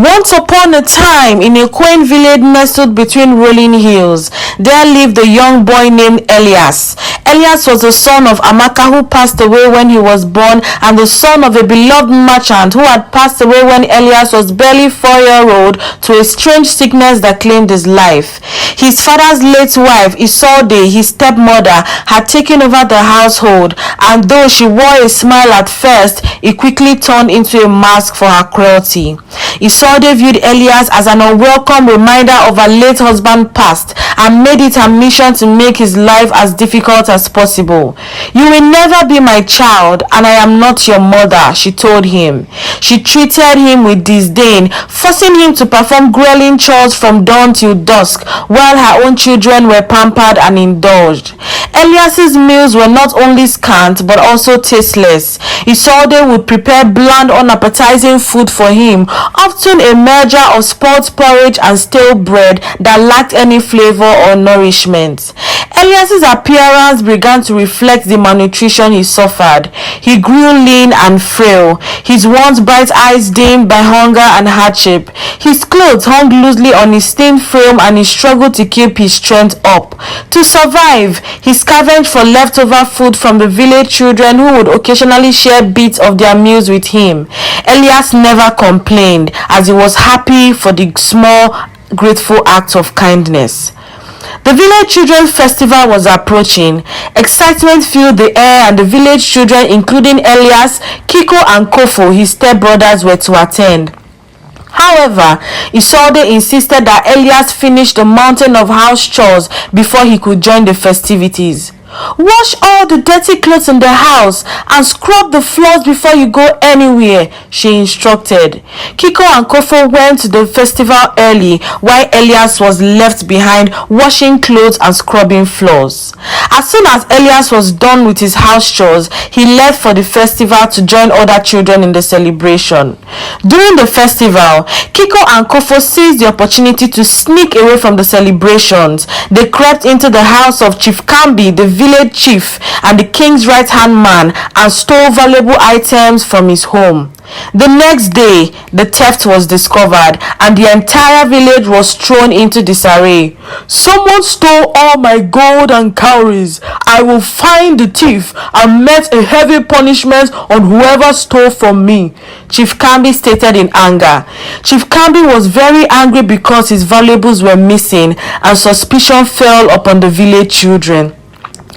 Once upon a time, in a quaint village nestled between rolling hills, there lived a young boy named Elias. Elias was the son of Amaka, who passed away when he was born, and the son of a beloved merchant who had passed away when Elias was barely 4-year-old to a strange sickness that claimed his life. His father's late wife, Isolde, his stepmother, had taken over the household, and though she wore a smile at first, it quickly turned into a mask for her cruelty. Isolde viewed Elias as an unwelcome reminder of her late husband's past and made it her mission to make his life as difficult as possible. "You will never be my child, and I am not your mother," she told him. She treated him with disdain, forcing him to perform grueling chores from dawn till dusk, while her own children were pampered and indulged. Elias's meals were not only scant but also tasteless. Isolde would prepare bland, unappetizing food for him, often a merger of spoiled porridge and stale bread that lacked any flavor or nourishment. Elias's appearance began to reflect the malnutrition he suffered. He grew lean and frail, his once bright eyes dimmed by hunger and hardship. His clothes hung loosely on his thin frame and he struggled to keep his strength up. To survive, he scavenged for leftover food from the village children who would occasionally share bits of their meals with him. Elias never complained, as he was happy for the small, grateful acts of kindness. The village children's festival was approaching. Excitement filled the air, and the village children, including Elias, Kiko and Kofo, his stepbrothers, were to attend. However, Isolde insisted that Elias finish the mountain of house chores before he could join the festivities. "Wash all the dirty clothes in the house and scrub the floors before you go anywhere," she instructed. Kiko and Kofo went to the festival early, while Elias was left behind washing clothes and scrubbing floors. As soon as Elias was done with his house chores, he left for the festival to join other children in the celebration. During the festival, Kiko and Kofo seized the opportunity to sneak away from the celebrations. They crept into the house of Chief Kambi, the village chief and the king's right-hand man, and stole valuable items from his home. The next day, the theft was discovered and the entire village was thrown into disarray. "Someone stole all my gold and cowries. I will find the thief and met a heavy punishment on whoever stole from me," Chief Kambi stated in anger. Chief Kambi was very angry because his valuables were missing and suspicion fell upon the village children.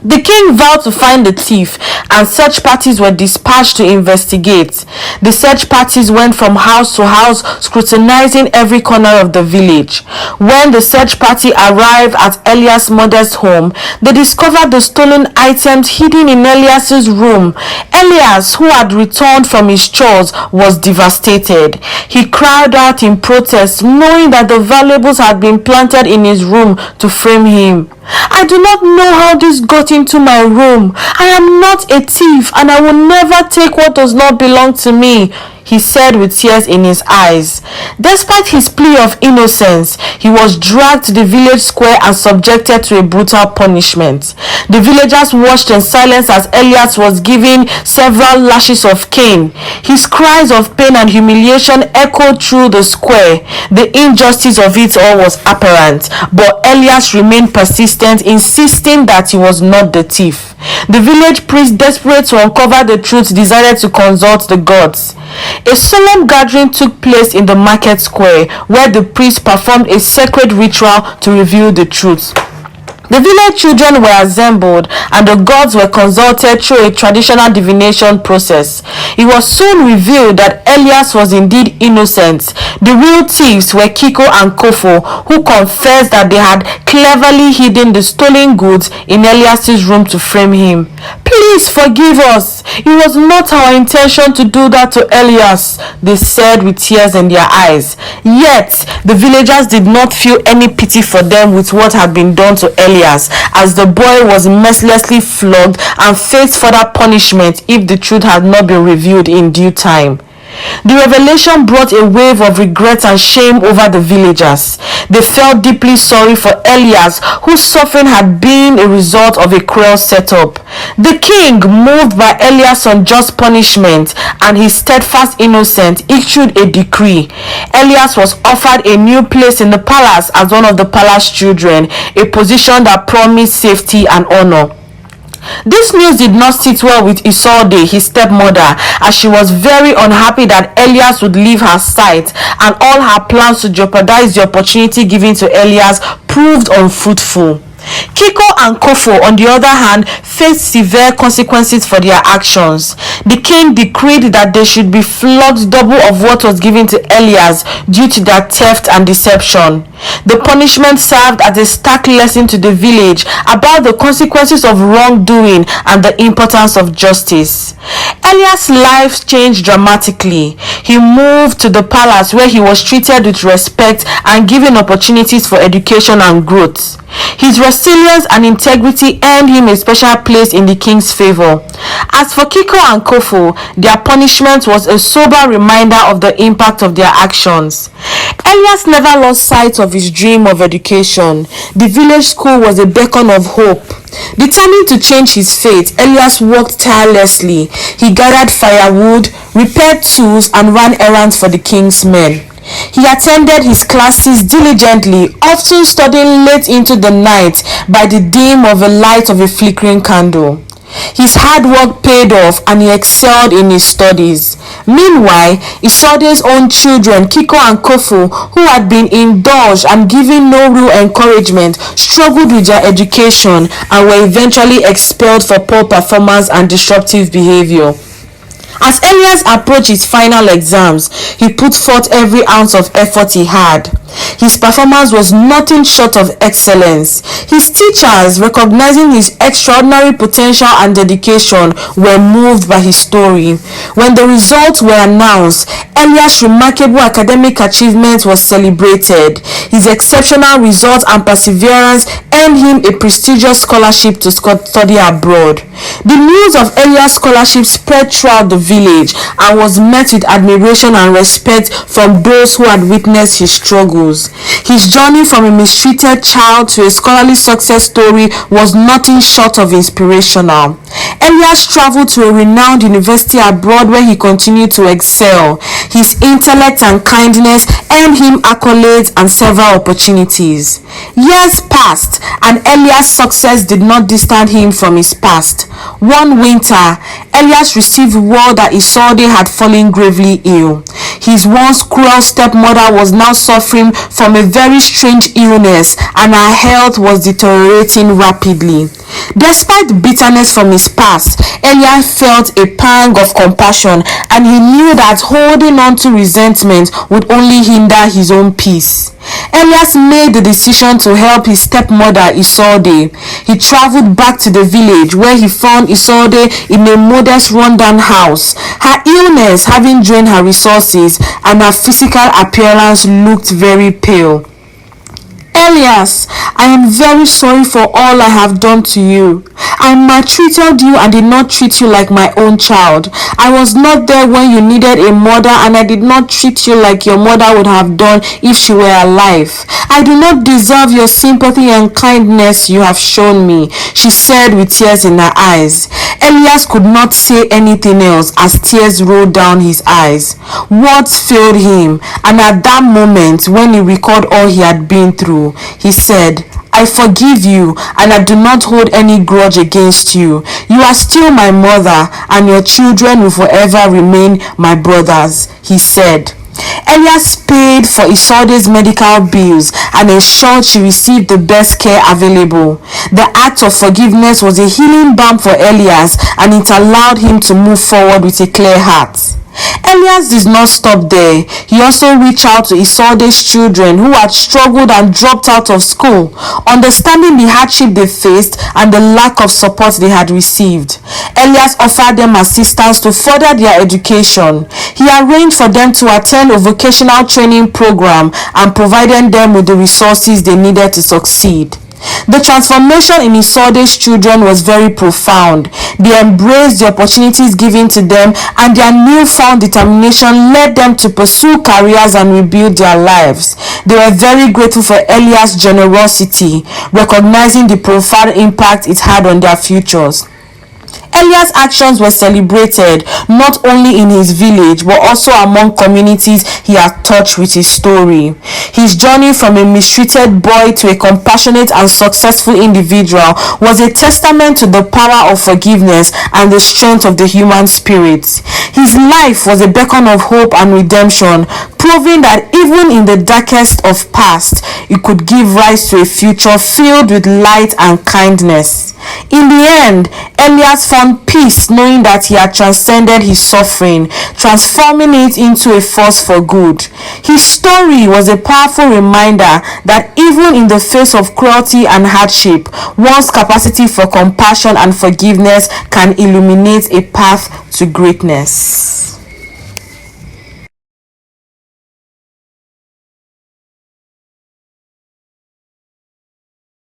The king vowed to find the thief, and search parties were dispatched to investigate. The search parties went from house to house, scrutinizing every corner of the village. When the search party arrived at Elias' mother's home, they discovered the stolen items hidden in Elias's room. Elias, who had returned from his chores, was devastated. He cried out in protest, knowing that the valuables had been planted in his room to frame him. "I do not know how this got into my room. I am not a thief, and I will never take what does not belong to me," he said with tears in his eyes. Despite his plea of innocence, he was dragged to the village square and subjected to a brutal punishment. The villagers watched in silence as Elias was given several lashes of cane. His cries of pain and humiliation echoed through the square. The injustice of it all was apparent, but Elias remained persistent, insisting that he was not the thief. The village priest, desperate to uncover the truth, decided to consult the gods. A solemn gathering took place in the market square, where the priest performed a sacred ritual to reveal the truth. The village children were assembled, and the gods were consulted through a traditional divination process. It was soon revealed that Elias was indeed innocent. The real thieves were Kiko and Kofo, who confessed that they had cleverly hidden the stolen goods in Elias's room to frame him. "Please forgive us. It was not our intention to do that to Elias," they said with tears in their eyes. Yet, the villagers did not feel any pity for them with what had been done to Elias, as the boy was mercilessly flogged and faced further punishment if the truth had not been revealed in due time. The revelation brought a wave of regret and shame over the villagers. They felt deeply sorry for Elias, whose suffering had been a result of a cruel setup. The king, moved by Elias' unjust punishment and his steadfast innocence, issued a decree. Elias was offered a new place in the palace as one of the palace children, a position that promised safety and honor. This news did not sit well with Isolde, his stepmother, as she was very unhappy that Elias would leave her sight, and all her plans to jeopardize the opportunity given to Elias proved unfruitful. Kiko and Kofo, on the other hand, faced severe consequences for their actions. The king decreed that they should be flogged double of what was given to Elias due to their theft and deception. The punishment served as a stark lesson to the village about the consequences of wrongdoing and the importance of justice. Elias' life changed dramatically. He moved to the palace where he was treated with respect and given opportunities for education and growth. His resilience and integrity earned him a special place in the king's favor. As for Kiko and Kofo, their punishment was a sober reminder of the impact of their actions. Elias never lost sight of his dream of education. The village school was a beacon of hope. Determined to change his fate, Elias worked tirelessly. He gathered firewood, repaired tools, and ran errands for the king's men. He attended his classes diligently, often studying late into the night by the dim of the light of a flickering candle. His hard work paid off and he excelled in his studies. Meanwhile, Isolde's own children, Kiko and Kofo, who had been indulged and given no real encouragement, struggled with their education and were eventually expelled for poor performance and disruptive behavior. As Elias approached his final exams, he put forth every ounce of effort he had. His performance was nothing short of excellence. His teachers, recognizing his extraordinary potential and dedication, were moved by his story. When the results were announced, Elias' remarkable academic achievement was celebrated. His exceptional results and perseverance earned him a prestigious scholarship to study abroad. The news of Elias' scholarship spread throughout the village and was met with admiration and respect from those who had witnessed his struggles. His journey from a mistreated child to a scholarly success story was nothing short of inspirational. Elias traveled to a renowned university abroad where he continued to excel. His intellect and kindness earned him accolades and several opportunities. Years passed and Elias' success did not distance him from his past. One winter, Elias received word that Isolde had fallen gravely ill. His once cruel stepmother was now suffering from a very strange illness and her health was deteriorating rapidly. Despite bitterness from his past, Elias felt a pang of compassion and he knew that holding on to resentment would only hinder his own peace. Elias made the decision to help his stepmother Isolde. He traveled back to the village where he found Isolde in a modest rundown house. Her illness having drained her resources and her physical appearance looked very pale. Elias, I am very sorry for all I have done to you. I maltreated you and did not treat you like my own child. I was not there when you needed a mother and I did not treat you like your mother would have done if she were alive. I do not deserve your sympathy and kindness you have shown me, she said with tears in her eyes. Elias could not say anything else as tears rolled down his eyes. Words failed him, and at that moment when he recalled all he had been through, he said, I forgive you and I do not hold any grudge against you. You are still my mother and your children will forever remain my brothers, he said. Elias paid for Isolde's medical bills and ensured she received the best care available. The act of forgiveness was a healing balm for Elias and it allowed him to move forward with a clear heart. Elias did not stop there. He also reached out to Isolde's children who had struggled and dropped out of school, understanding the hardship they faced and the lack of support they had received. Elias offered them assistance to further their education. He arranged for them to attend a vocational training program and provided them with the resources they needed to succeed. The transformation in Isolde's children was very profound. They embraced the opportunities given to them, and their newfound determination led them to pursue careers and rebuild their lives. They were very grateful for Elias' generosity, recognizing the profound impact it had on their futures. Elias' actions were celebrated not only in his village but also among communities he had touched with his story. His journey from a mistreated boy to a compassionate and successful individual was a testament to the power of forgiveness and the strength of the human spirit. His life was a beacon of hope and redemption, proving that even in the darkest of past, it could give rise to a future filled with light and kindness. In the end, Elias found peace knowing that he had transcended his suffering, transforming it into a force for good. His story was a powerful reminder that even in the face of cruelty and hardship, one's capacity for compassion and forgiveness can illuminate a path to greatness.